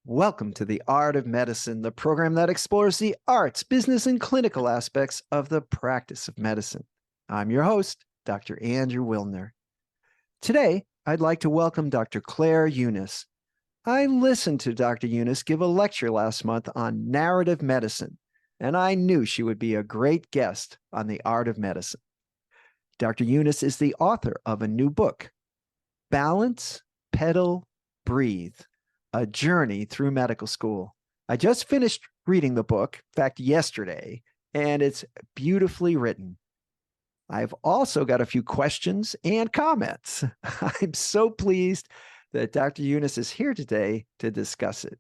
Welcome to The Art of Medicine, the program that explores the arts, business, and clinical aspects of the practice of medicine. I'm your host, Dr. Andrew Wilner. Today, I'd like to welcome Dr. Claire Unis. I listened to Dr. Unis give a lecture last month on narrative medicine, and I knew she would be a great guest on The Art of Medicine. Dr. Unis is the author of a new book, Balance, Pedal, Breathe, A Journey Through Medical School. I just finished reading the book, in fact, yesterday, and it's beautifully written. I've also got a few questions and comments. I'm so pleased that Dr. Unis is here today to discuss it.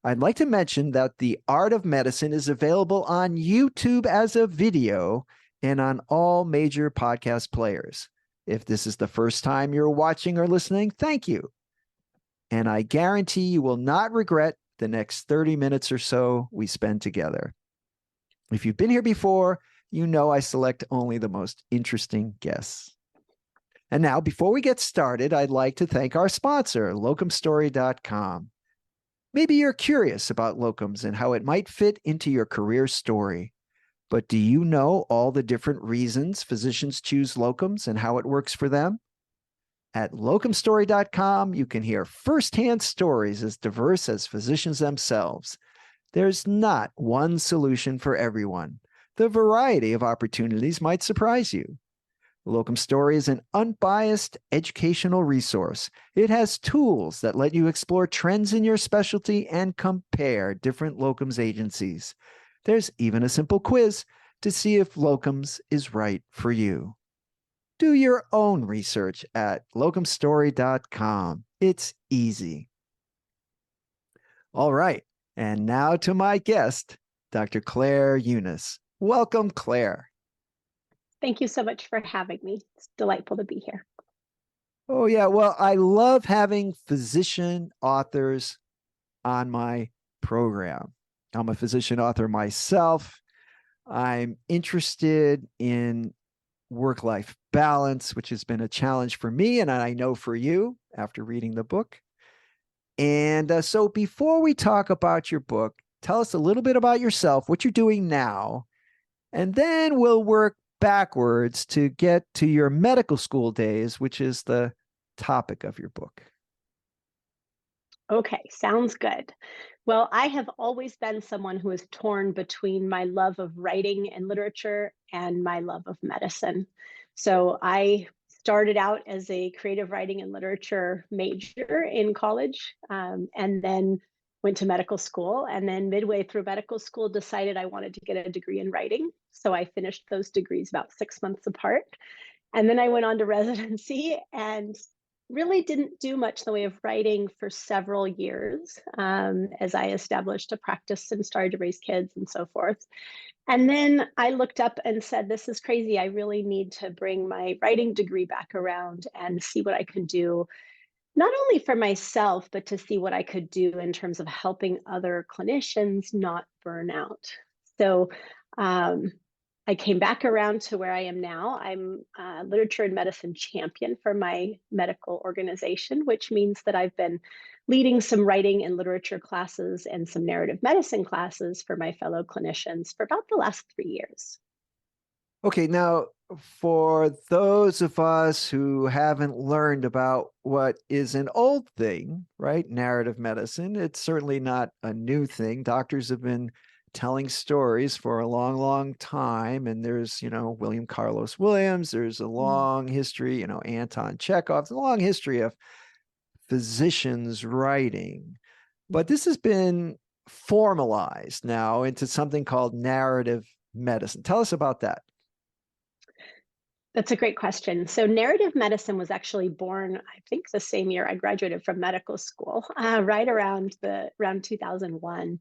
I'd like to mention that The Art of Medicine is available on YouTube as a video and on all major podcast players. If this is the first time you're watching or listening, thank you. And I guarantee you will not regret the next 30 minutes or so we spend together. If you've been here before, you know I select only the most interesting guests. And now, before we get started, I'd like to thank our sponsor, locumstory.com. Maybe you're curious about locums and how it might fit into your career story. But do you know all the different reasons physicians choose locums and how it works for them? At locumstory.com, you can hear firsthand stories as diverse as physicians themselves. There's not one solution for everyone. The variety of opportunities might surprise you. Locum Story is an unbiased educational resource. It has tools that let you explore trends in your specialty and compare different locums agencies. There's even a simple quiz to see if locums is right for you. Do your own research at locumstory.com. It's easy. All right, and now to my guest, Dr. Claire Unis. Welcome, Claire. Thank you so much for having me. It's delightful to be here. Oh, yeah. Well, I love having physician authors on my program. I'm a physician author myself. I'm interested in work-life balance, which has been a challenge for me, and I know for you after reading the book. And so before we talk about your book, tell us a little bit about yourself, what you're doing now, and then we'll work backwards to get to your medical school days, which is the topic of your book. Okay, sounds good. Well, I have always been someone who is torn between my love of writing and literature and my love of medicine. So I started out as a creative writing and literature major in college, and then went to medical school. And then midway through medical school, decided I wanted to get a degree in writing. So I finished those degrees about 6 months apart. And then I went on to residency and really didn't do much in the way of writing for several years, as I established a practice and started to raise kids and so forth. And then I looked up and said, this is crazy. I really need to bring my writing degree back around and see what I could do, not only for myself, but to see what I could do in terms of helping other clinicians not burn out. So I came back around to where I am now. I'm a literature and medicine champion for my medical organization, which means that I've been leading some writing and literature classes and some narrative medicine classes for my fellow clinicians for about the last 3 years. Okay, now for those of us who haven't learned about what is an old thing, right? Narrative medicine, it's certainly not a new thing. Doctors have been telling stories for a long, long time. And there's, William Carlos Williams, there's a long history, Anton Chekhov, a long history of physicians writing. But this has been formalized now into something called narrative medicine. Tell us about that. That's a great question. So narrative medicine was actually born, I think, the same year I graduated from medical school, right around 2001.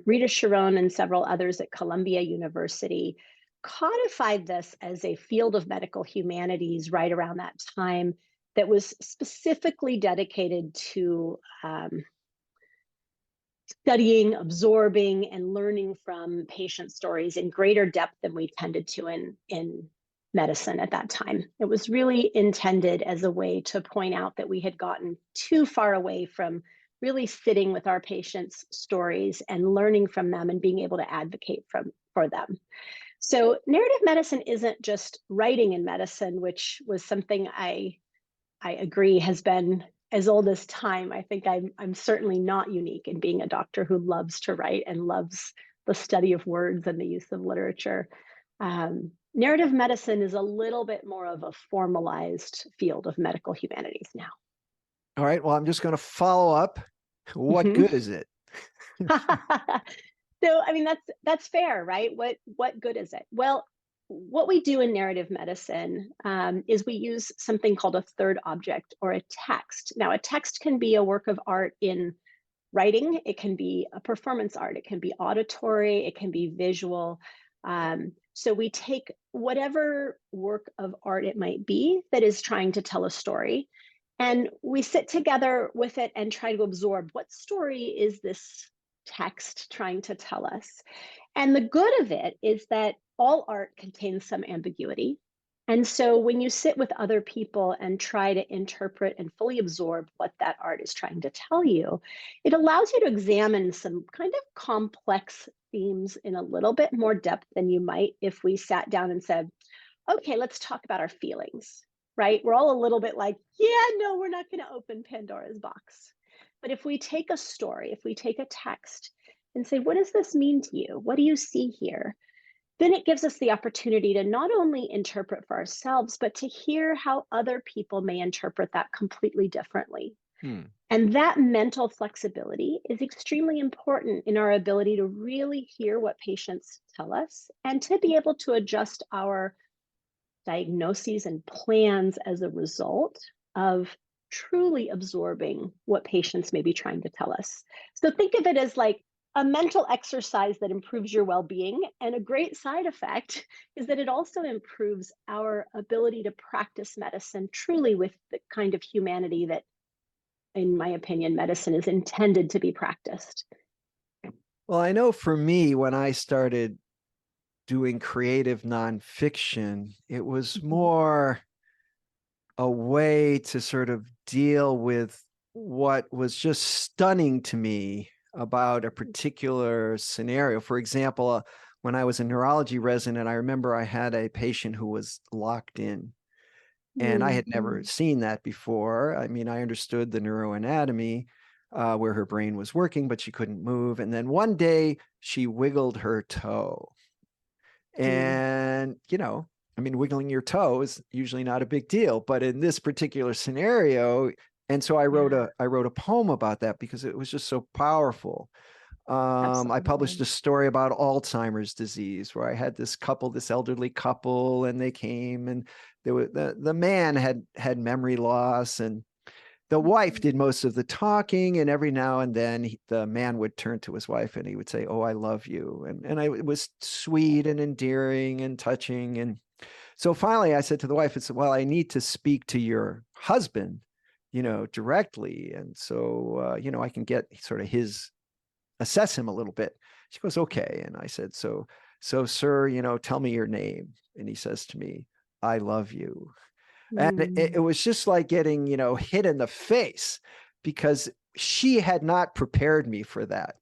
Rita Sharon and several others at Columbia University codified this as a field of medical humanities right around that time that was specifically dedicated to studying, absorbing, and learning from patient stories in greater depth than we tended to in medicine at that time. It was really intended as a way to point out that we had gotten too far away from really sitting with our patients' stories and learning from them and being able to advocate for them. So narrative medicine isn't just writing in medicine, which was something I agree has been as old as time. I think I'm certainly not unique in being a doctor who loves to write and loves the study of words and the use of literature. Narrative medicine is a little bit more of a formalized field of medical humanities now. All right. Well, I'm just going to follow up. What Mhm. good is it? So, I mean, that's fair, right? What good is it? Well, what we do in narrative medicine is we use something called a third object or a text. Now, a text can be a work of art in writing, it can be a performance art, it can be auditory, it can be visual. So we take whatever work of art it might be that is trying to tell a story, and we sit together with it and try to absorb what story is this text trying to tell us. And the good of it is that all art contains some ambiguity. And so when you sit with other people and try to interpret and fully absorb what that art is trying to tell you, it allows you to examine some kind of complex themes in a little bit more depth than you might if we sat down and said, okay, let's talk about our feelings, right? We're all a little bit like, yeah, no, we're not going to open Pandora's box. But if we take a story, if we take a text and say, what does this mean to you? What do you see here? Then it gives us the opportunity to not only interpret for ourselves, but to hear how other people may interpret that completely differently. Hmm. And that mental flexibility is extremely important in our ability to really hear what patients tell us and to be able to adjust our diagnoses and plans as a result of truly absorbing what patients may be trying to tell us. So think of it as like a mental exercise that improves your well-being, and a great side effect is that it also improves our ability to practice medicine truly with the kind of humanity that, in my opinion, medicine is intended to be practiced. Well, I know for me, when I started doing creative nonfiction, it was Mhm. more a way to sort of deal with what was just stunning to me about a particular scenario. For example, when I was a neurology resident, I remember I had a patient who was locked in, and I had never Mhm. seen that before. I mean, I understood the neuroanatomy, where her brain was working, but she couldn't move. And then one day she wiggled her toe. Mhm. And, I mean, wiggling your toe is usually not a big deal, but in this particular scenario, and so Yeah, I wrote a poem about that because it was just so powerful. I published a absolutely. story about Alzheimer's disease where I had this elderly couple, and they came, and the man had memory loss, and the wife Mhm. did most of the talking, and every now and then the man would turn to his wife and he would say, "Oh, I love you," it was sweet and endearing and touching. And so finally, I said to the wife, "I said, well, I need to speak to your husband, directly, and so I can get sort of his assess him a little bit." She goes, "Okay," and I said, "So, sir, tell me your name." And he says to me, "I love you." And it Mm. was just like getting, hit in the face, because she had not prepared me for that,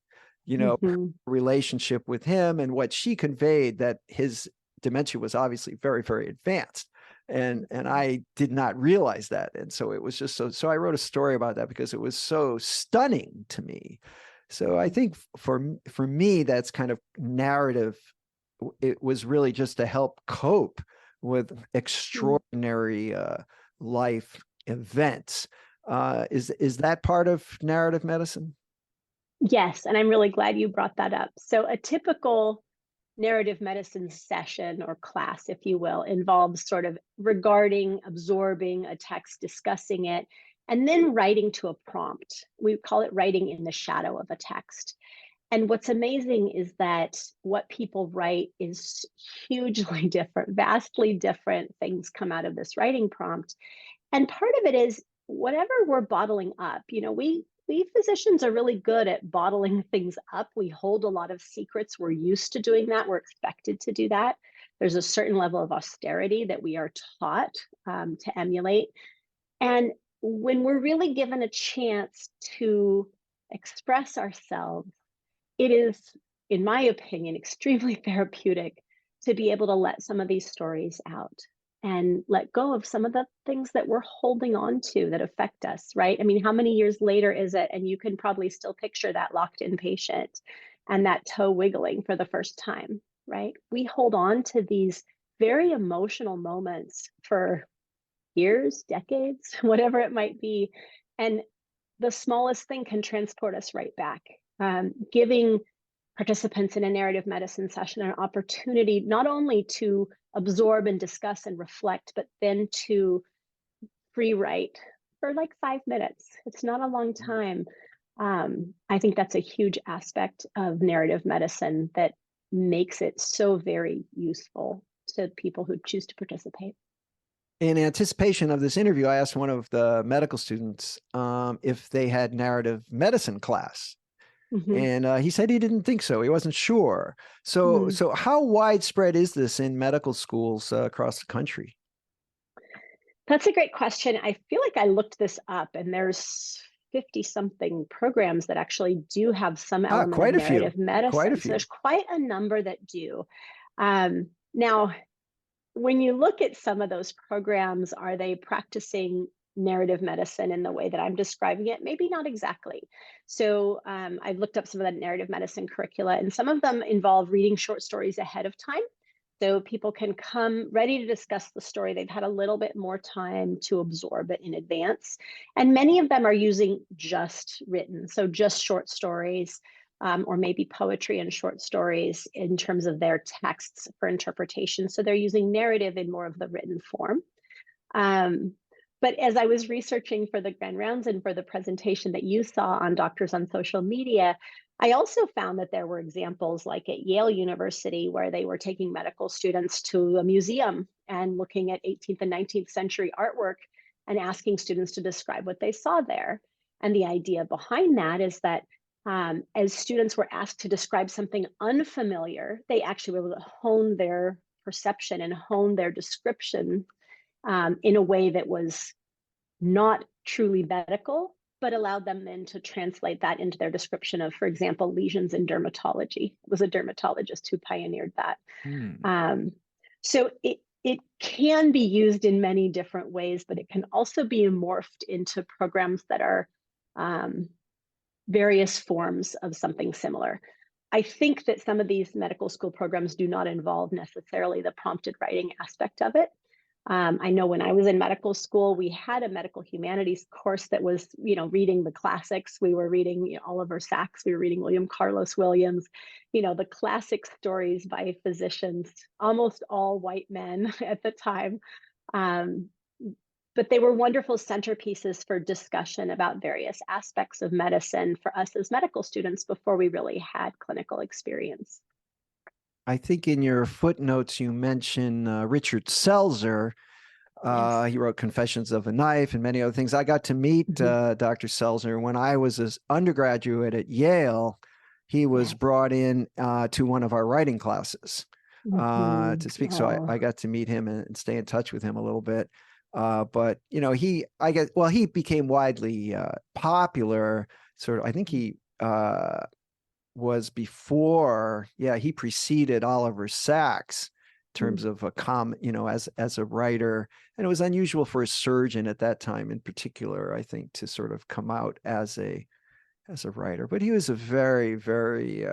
her Mhm. relationship with him, and what she conveyed, that his dementia was obviously very, very advanced. And Mhm. I did not realize that. And so it was just so I wrote a story about that because it was so stunning to me. So I Mhm. think for me, that's kind of narrative. It was really just to help cope with Mm. extraordinary life events. Is that part of narrative medicine? Yes, and I'm really glad you brought that up. So a typical narrative medicine session or class, if you will, involves sort of regarding, absorbing a text, discussing it, and then writing to a prompt. We call it writing in the shadow of a text. And what's amazing is that what people write is hugely different, vastly different things come out of this writing prompt. And part of it is whatever we're bottling up. We physicians are really good at bottling things up. We hold a lot of secrets. We're used to doing that. We're expected to do that. There's a certain level of austerity that we are taught to emulate. And when we're really given a chance to express ourselves, it is, in my opinion, extremely therapeutic to be able to let some of these stories out and let go of some of the things that we're holding on to that affect us, right? I mean, how many years later is it? And you can probably still picture that locked in patient and that toe wiggling for the first time, right? We hold on to these very emotional moments for years, decades, whatever it might be. And the smallest thing can transport us right back. Giving participants in a narrative medicine session an opportunity not only to absorb and discuss and reflect, but then to free write for like 5 minutes. It's not a long time. I think that's a huge aspect of narrative medicine that makes it so very useful to people who choose to participate. In anticipation of this interview, I asked one of the medical students if they had narrative medicine class. Mm-hmm. And he said he didn't think so. He wasn't sure. So, Mm. so how widespread is this in medical schools across the country? That's a great question. I feel like I looked this up, and there's 50 something programs that actually do have some Ah, element of quite a few. narrative Quite a medicine. So few. there's quite a number that do. Now, when you look at some of those programs, are they practicing narrative medicine in the way that I'm describing it? Maybe not exactly. So I've looked up some of the narrative medicine curricula, and some of them involve reading short stories ahead of time. So people can come ready to discuss the story. They've had a little bit more time to absorb it in advance. And many of them are using just written, so just short stories, or maybe poetry and short stories in terms of their texts for interpretation. So they're using narrative in more of the written form. Um, but as I was researching for the Grand Rounds and for the presentation that you saw on Doctors on Social Media, I also found that there were examples like at Yale University where they were taking medical students to a museum and looking at 18th and 19th century artwork and asking students to describe what they saw there. And the idea behind that is that as students were asked to describe something unfamiliar, they actually were able to hone their perception and hone their description in a way that was not truly medical, but allowed them then to translate that into their description of, for example, lesions in dermatology. It was a dermatologist who pioneered that. Hmm. So it can be used in many different ways, but it can also be morphed into programs that are various forms of something similar. I think that some of these medical school programs do not involve necessarily the prompted writing aspect of it. I know when I was in medical school, we had a medical humanities course that was, reading the classics. We were reading, Oliver Sacks. We were reading William Carlos Williams, the classic stories by physicians, almost all white men at the time. Um, but they were wonderful centerpieces for discussion about various aspects of medicine for us as medical students before we really had clinical experience. I think in your footnotes you mention Richard Selzer. Yes. He wrote Confessions of a Knife and many other things. I got to meet Mm-hmm. Dr. Selzer when I was an undergraduate at Yale. He was Yes. brought in to one of our writing classes Mm-hmm. to speak. So Oh, I got to meet him and stay in touch with him a little bit. But he became widely popular. Sort of, I think he was before, he preceded Oliver Sacks in terms of as a writer. And it was unusual for a surgeon at that time in particular, I think, to sort of come out as a writer. But he was a very, very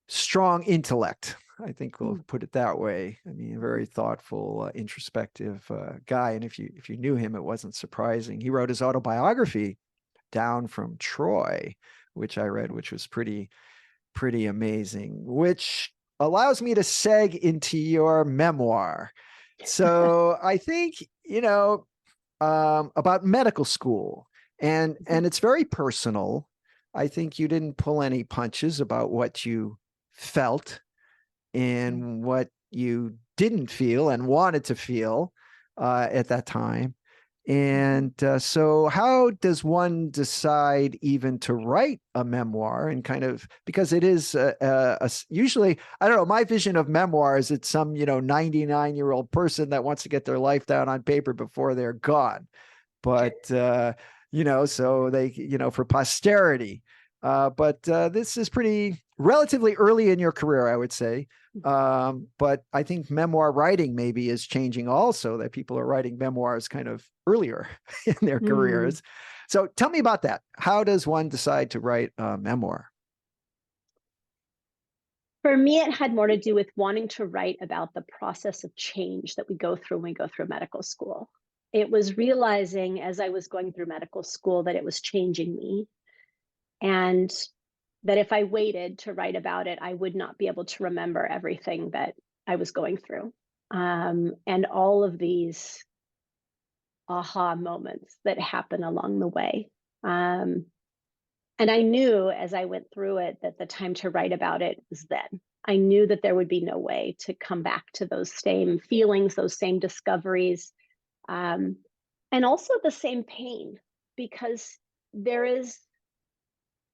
strong intellect. I think we'll put it that way. I mean, a very thoughtful, introspective guy. And if you knew him, it wasn't surprising. He wrote his autobiography, Down from Troy, which I read, which was pretty amazing, which allows me to seg into your memoir. So I think, about medical school, and it's very personal. I think you didn't pull any punches about what you felt and what you didn't feel and wanted to feel at that time. And so how does one decide even to write a memoir, and kind of, because it is usually, I don't know, my vision of memoirs, it's some, 99-year-old person that wants to get their life down on paper before they're gone. But so they, for posterity. But this is relatively early in your career, I would say. But I think memoir writing maybe is changing also, that people are writing memoirs kind of earlier in their Mm. careers. So tell me about that. How does one decide to write a memoir? For me, it had more to do with wanting to write about the process of change that we go through when we go through medical school. It was realizing as I was going through medical school that it was changing me, and that if I waited to write about it, I would not be able to remember everything that I was going through. And all of these aha moments that happen along the way. Um, and I knew as I went through it that the time to write about it was then. I knew that there would be no way to come back to those same feelings, those same discoveries, um, and also the same pain, because there is,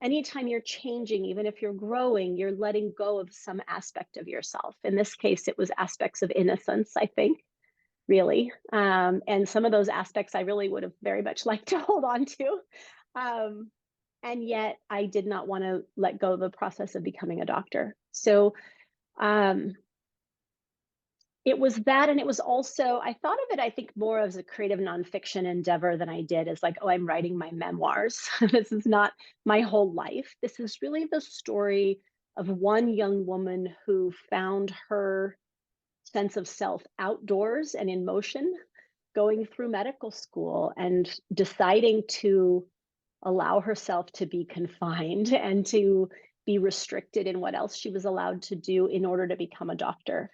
anytime you're changing, even if you're growing, you're letting go of some aspect of yourself. In this case, it was aspects of innocence, I think, really. And some of those aspects I really would have very much liked to hold on to. Um, and yet I did not want to let go of the process of becoming a doctor. So um, it was that. And it was also, I thought of it, I think, more as a creative nonfiction endeavor than I did as like, oh, I'm writing my memoirs. This is not my whole life. This is really the story of one young woman who found her sense of self outdoors and in motion, going through medical school and deciding to allow herself to be confined and to be restricted in what else she was allowed to do in order to become a doctor.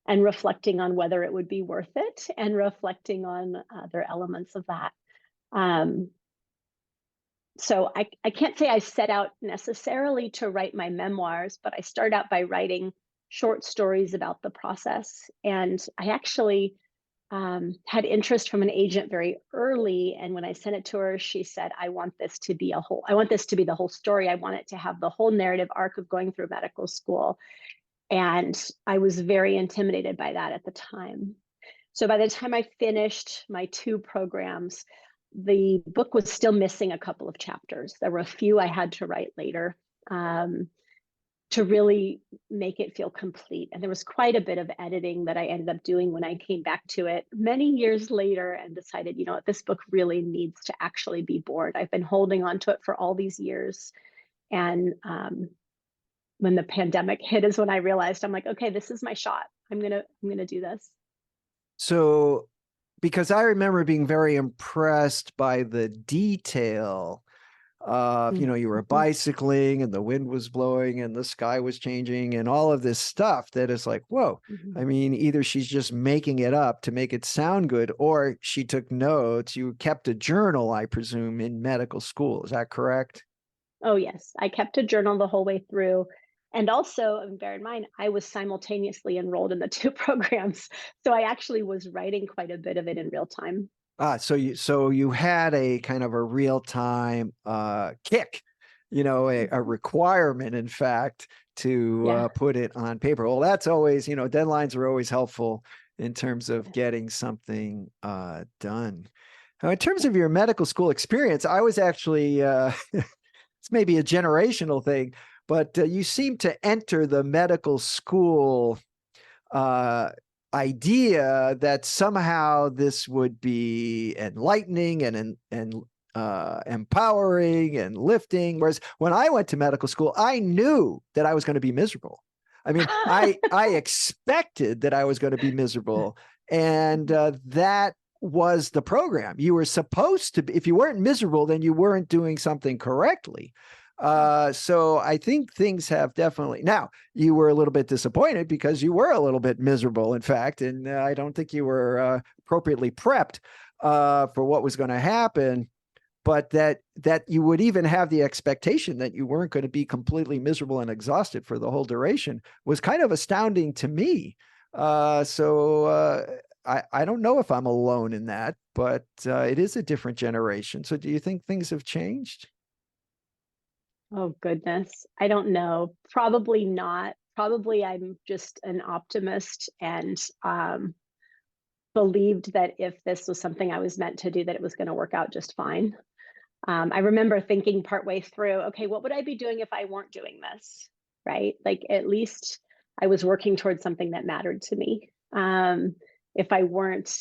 And reflecting on whether it would be worth it, and reflecting on other elements of that. Um, so I can't say I set out necessarily to write my memoirs, but I start out by writing short stories about the process. And I actually had interest from an agent very early. And when I sent it to her, she said, I want this to be the whole story. I want it to have the whole narrative arc of going through medical school. And I was very intimidated by that at the time. So by the time I finished my 2 programs, the book was still missing a couple of chapters. There were a few I had to write later um, to really make it feel complete. And there was quite a bit of editing that I ended up doing when I came back to it many years later and decided, you know what, this book really needs to actually be born. I've been holding on to it for all these years. And when the pandemic hit is when I realized, I'm like, okay, this is my shot. I'm gonna do this. So, because I remember being very impressed by the detail of, you were Mm-hmm. bicycling and the wind was blowing and the sky was changing and all of this stuff that is like, whoa. Mm-hmm. I mean, either she's just making it up to make it sound good, or she took notes. You kept a journal, I presume, in medical school. Is that correct? Oh, yes. I kept a journal the whole way through. And also, and bear in mind, I was simultaneously enrolled in the 2 programs. So I actually was writing quite a bit of it in real time. So you had a kind of a real time kick, a Mhm. requirement, in fact, to Yeah. put it on paper. Well, that's always, deadlines are always helpful in terms of Yes. getting something done. Now, in terms of your medical school experience, I was actually it's maybe a generational thing, but you seem to enter the medical school uh, idea that somehow this would be enlightening and empowering and lifting. Whereas when I went to medical school, I knew that I was going to be miserable. I mean, I expected that I was going to be miserable, and that was the program. You were supposed to be. If you weren't miserable, then you weren't doing something correctly. So I think things have definitely now you were a little bit disappointed because you were a little bit miserable, in fact, and I don't think you were appropriately prepped for what was going to happen. But that you would even have the expectation that you weren't going to be completely miserable and exhausted for the whole duration was kind of astounding to me. I don't know if I'm alone in that, but it is a different generation. So do you think things have changed? Oh, goodness. I don't know. Probably not. Probably I'm just an optimist, and believed that if this was something I was meant to do, that it was going to work out just fine. I remember thinking partway through, okay, what would I be doing if I weren't doing this? Right? Like, at least I was working towards something that mattered to me. If I weren't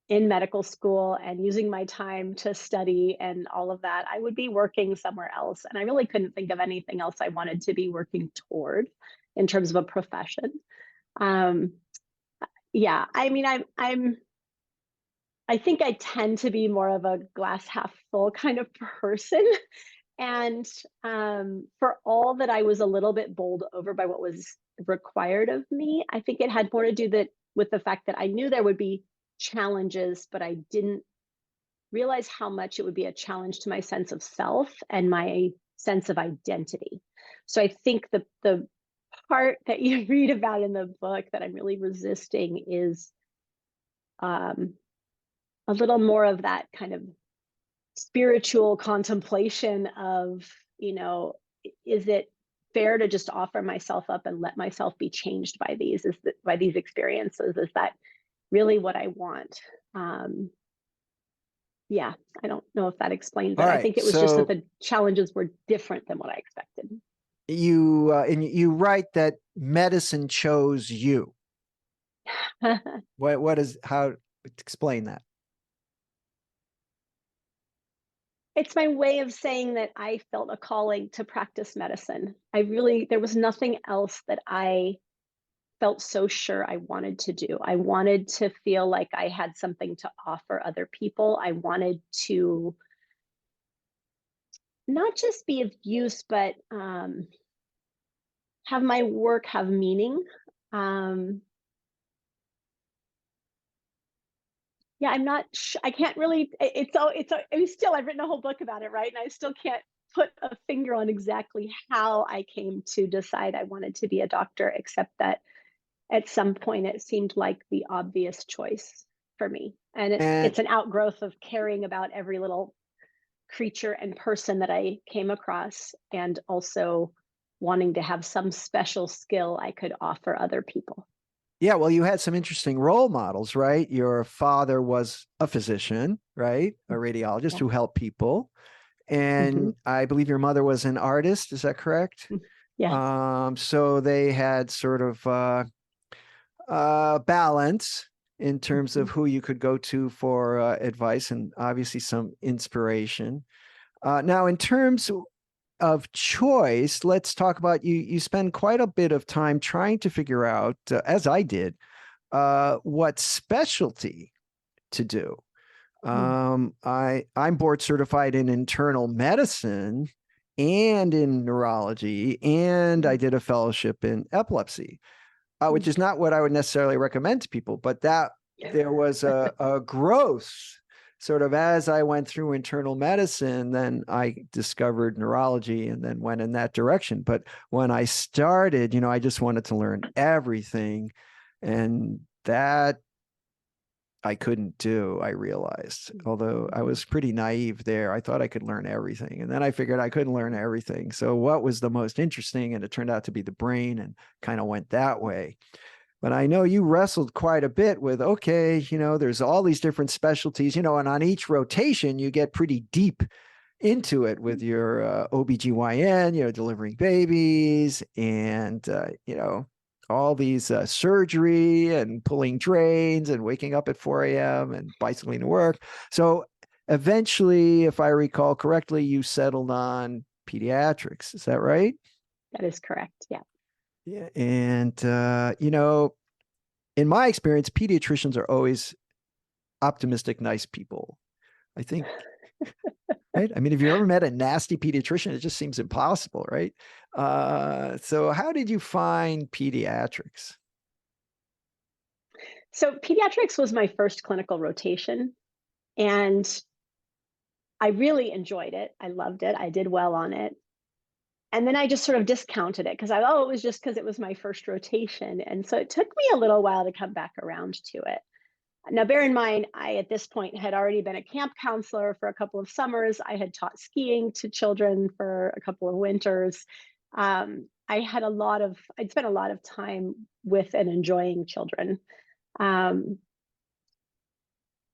in medical school and using my time to study and all of that, I would be working somewhere else. And I really couldn't think of anything else I wanted to be working toward in terms of a profession. Um, yeah, I mean, I think I tend to be more of a glass half full kind of person. And for all that I was a little bit bowled over by what was required of me, I think it had more to do with the fact that I knew there would be challenges, but I didn't realize how much it would be a challenge to my sense of self and my sense of identity. So I think the part that you read about in the book that I'm really resisting is um, a little more of that kind of spiritual contemplation of, is it fair to just offer myself up and let myself be changed by by these experiences? Is that really what I want? Yeah, I don't know if that explains All it. I right. think it was just that So the challenges were different than what I expected. you write that medicine chose you. What is how explain that? It's my way of saying that I felt a calling to practice medicine. There was nothing else that I felt so sure I wanted to do. I wanted to feel like I had something to offer other people. I wanted to not just be of use, but have my work have meaning. Um, yeah, I can't really, I've written a whole book about it, right? And I still can't put a finger on exactly how I came to decide I wanted to be a doctor, except that at some point it seemed like the obvious choice for me. And And it's an outgrowth of caring about every little creature and person that I came across, and also wanting to have some special skill I could offer other people. yeah, well, you had some interesting role models, right? Your father was a physician, right? A radiologist Yeah. who helped people. Mm-hmm. And I believe your mother was an artist. Is that correct? Yes. So they had sort of balance in terms Mm-hmm. of who you could go to for advice and obviously some inspiration. Now, in terms of choice, let's talk about you. You spend quite a bit of time trying to figure out, as I did, what specialty to do. I'm board certified in internal medicine and in neurology, and I did a fellowship in epilepsy, which is not what I would necessarily recommend to people, but that there was a growth sort of as I went through internal medicine, then I discovered neurology and then went in that direction. But when I started, I just wanted to learn everything. And that I couldn't do, I realized, although I was pretty naive there. I thought I could learn everything. And then I figured I couldn't learn everything. So what was the most interesting? And it turned out to be the brain and kind of went that way. But I know you wrestled quite a bit with, okay, there's all these different specialties, and on each rotation, you get pretty deep into it with your OBGYN, delivering babies and, all these surgery and pulling drains and waking up at 4 a.m. and bicycling to work. So eventually, if I recall correctly, you settled on pediatrics. Is that right? That is correct. Yeah. Yeah. And, in my experience, pediatricians are always optimistic, nice people. I think, right? I mean, if you ever met a nasty pediatrician, it just seems impossible, right? So how did you find pediatrics? So pediatrics was my first clinical rotation, and I really enjoyed it. I loved it. I did well on it. And then I just sort of discounted it because it was just because it was my first rotation. And so it took me a little while to come back around to it. Now, bear in mind, I at this point had already been a camp counselor for a couple of summers. I had taught skiing to children for a couple of winters. I'd spent a lot of time with and enjoying children. Um,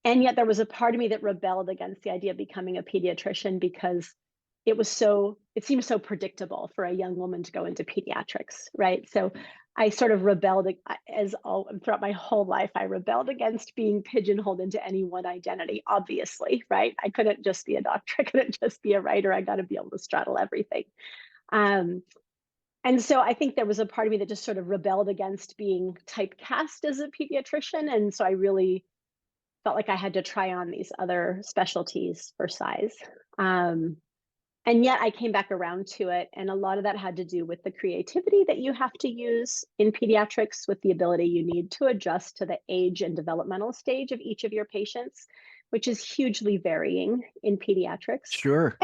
And yet there was a part of me that rebelled against the idea of becoming a pediatrician because it seemed so predictable for a young woman to go into pediatrics, right? So I sort of rebelled throughout my whole life. I rebelled against being pigeonholed into any one identity, obviously, right? I couldn't just be a doctor. I couldn't just be a writer. I got to be able to straddle everything. Um, and so I think there was a part of me that just sort of rebelled against being typecast as a pediatrician. And so I really felt like I had to try on these other specialties for size. Um, and yet I came back around to it. And a lot of that had to do with the creativity that you have to use in pediatrics, with the ability you need to adjust to the age and developmental stage of each of your patients, which is hugely varying in pediatrics. Sure.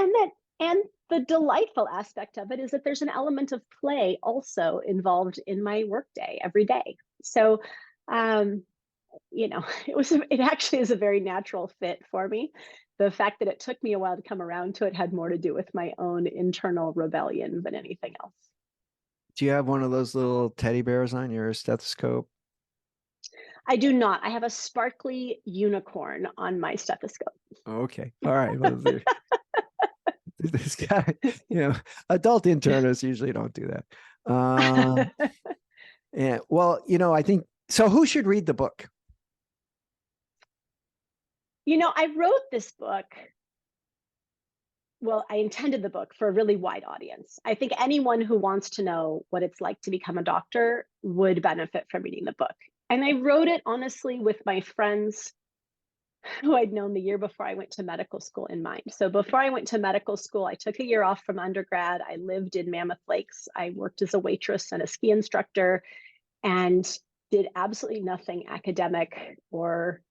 And the delightful aspect of it is that there's an element of play also involved in my workday every day. So, it actually is a very natural fit for me. The fact that it took me a while to come around to it had more to do with my own internal rebellion than anything else. Do you have one of those little teddy bears on your stethoscope? I do not. I have a sparkly unicorn on my stethoscope. Okay. All right. Well, this guy, adult internists usually don't do that. And well, I think so. Who should read the book? I wrote this book. Well, I intended the book for a really wide audience. I think anyone who wants to know what it's like to become a doctor would benefit from reading the book. And I wrote it honestly with my friends who I'd known the year before I went to medical school in mind. So before I went to medical school, I took a year off from undergrad. I lived in Mammoth Lakes. I worked as a waitress and a ski instructor and did absolutely nothing academic or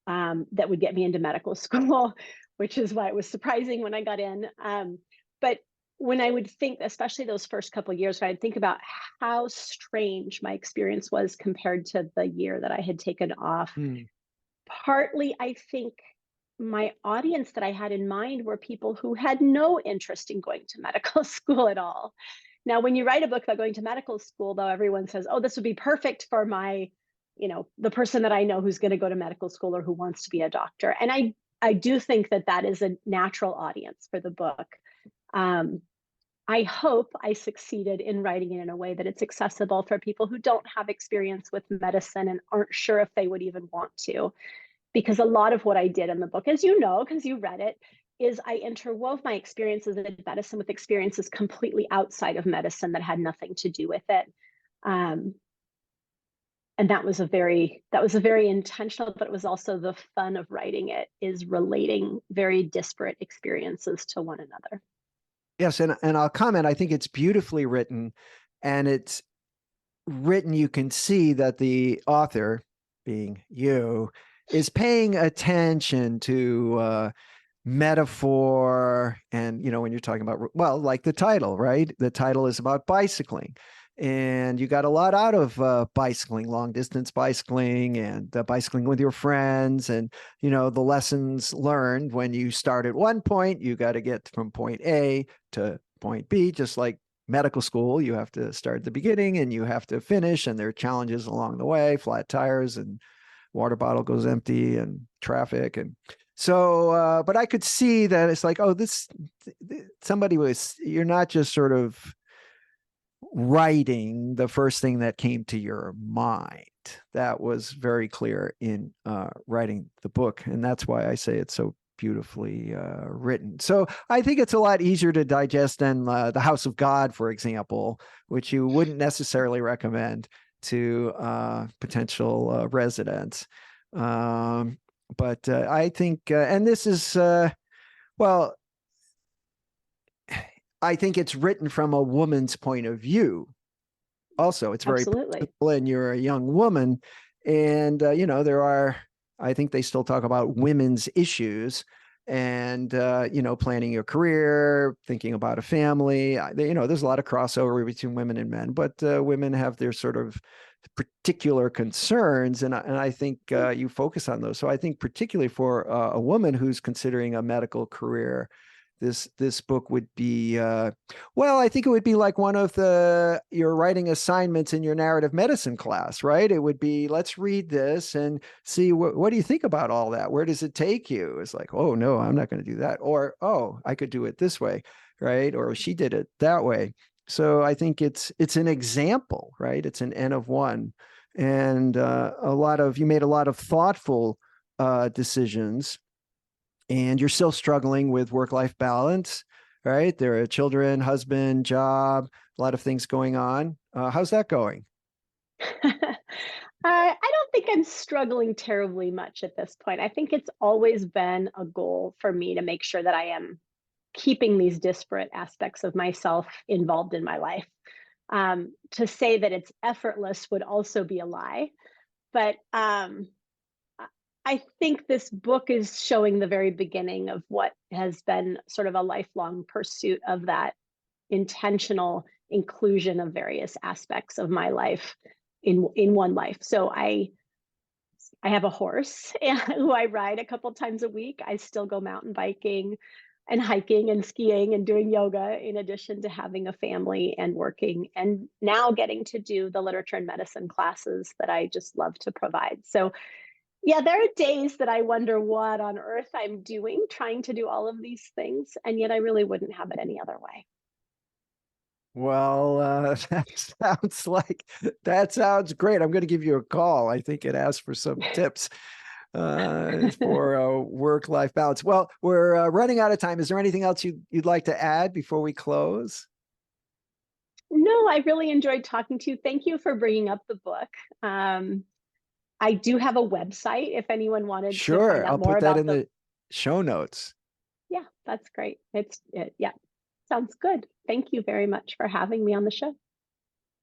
that would get me into medical school, which is why it was surprising when I got in. But when I would think, especially those first couple of years, I'd think about how strange my experience was compared to the year that I had taken off. Partly, I think my audience that I had in mind were people who had no interest in going to medical school at all. Now, when you write a book about going to medical school, though, everyone says, oh, this would be perfect for the person that I know who's going to go to medical school or who wants to be a doctor. And I do think that is a natural audience for the book. I hope I succeeded in writing it in a way that it's accessible for people who don't have experience with medicine and aren't sure if they would even want to. Because a lot of what I did in the book, as you know, because you read it, is I interwove my experiences in medicine with experiences completely outside of medicine that had nothing to do with it. And that was a very intentional, but it was also the fun of writing it, is relating very disparate experiences to one another. Yes, and I'll comment, I think it's beautifully written, and it's written, you can see that the author, being you, is paying attention to metaphor. And, when you're talking about, well, like the title, right? The title is about bicycling. And you got a lot out of bicycling, long distance bicycling, and bicycling with your friends, and the lessons learned. When you start at one point, you got to get from point A to point B, just like medical school. You have to start at the beginning and you have to finish, and there are challenges along the way, flat tires and water bottle goes empty and traffic. And so, but I could see that it's like, oh, you're not just sort of writing the first thing that came to your mind. That was very clear in writing the book. And that's why I say it's so beautifully written. So I think it's a lot easier to digest than The House of God, for example, which you wouldn't necessarily recommend to potential residents. But I think, and this is, well, I think it's written from a woman's point of view. Also, it's very Absolutely. and you're a young woman, and there are, I think they still talk about women's issues, and planning your career, thinking about a family. There's a lot of crossover between women and men, but women have their sort of particular concerns, and I think you focus on those. So I think particularly for a woman who's considering a medical career, this book would be well, I think it would be like one of your writing assignments in your narrative medicine class, right? It would be, let's read this and see what do you think about all that? Where does it take you? It's like, oh no, I'm not going to do that. Or, oh, I could do it this way, right? Or she did it that way. So I think it's an example, right? It's an N of one. And you made a lot of thoughtful decisions, and you're still struggling with work-life balance, right? There are children, husband, job, a lot of things going on. How's that going? I don't think I'm struggling terribly much at this point. I think it's always been a goal for me to make sure that I am keeping these disparate aspects of myself involved in my life. To say that it's effortless would also be a lie. But I think this book is showing the very beginning of what has been sort of a lifelong pursuit of that intentional inclusion of various aspects of my life in one life. So I have a horse who I ride a couple times a week. I still go mountain biking and hiking and skiing and doing yoga, in addition to having a family and working, and now getting to do the literature and medicine classes that I just love to provide. So yeah, there are days that I wonder what on earth I'm doing trying to do all of these things, and yet I really wouldn't have it any other way. Well, that sounds great. I'm going to give you a call. I think it asks for some tips for work-life balance. Well, we're running out of time. Is there anything else you'd like to add before we close? No, I really enjoyed talking to you. Thank you for bringing up the book. I do have a website if anyone wanted to find Sure, out I'll more put that about in the show notes. Yeah, that's great. Yeah, sounds good. Thank you very much for having me on the show.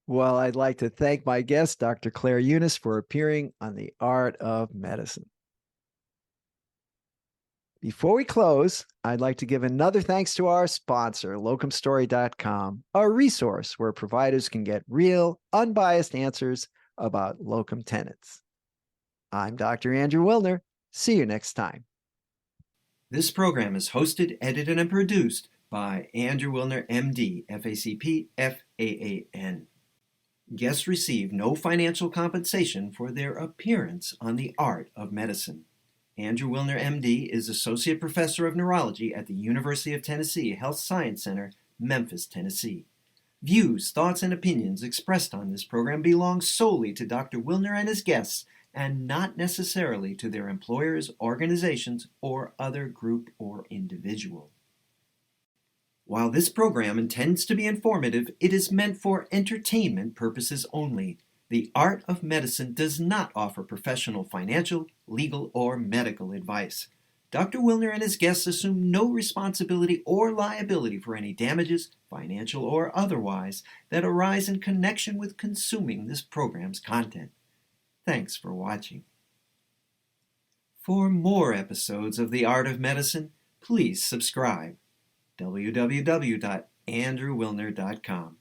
Well, I'd like to thank my guest, Dr. Claire Unis, for appearing on The Art of Medicine. Before we close, I'd like to give another thanks to our sponsor, locumstory.com, a resource where providers can get real, unbiased answers about locum tenens. I'm Dr. Andrew Wilner. See you next time. This program is hosted, edited, and produced by Andrew Wilner, MD, FACP, FAAN. Guests receive no financial compensation for their appearance on The Art of Medicine. Andrew Wilner, MD, is Associate Professor of Neurology at the University of Tennessee Health Science Center, Memphis, Tennessee. Views, thoughts, and opinions expressed on this program belong solely to Dr. Wilner and his guests, and not necessarily to their employers, organizations, or other group or individual. While this program intends to be informative, it is meant for entertainment purposes only. The Art of Medicine does not offer professional financial, legal, or medical advice. Dr. Wilner and his guests assume no responsibility or liability for any damages, financial or otherwise, that arise in connection with consuming this program's content. Thanks for watching. For more episodes of The Art of Medicine, please subscribe. www.andrewwilner.com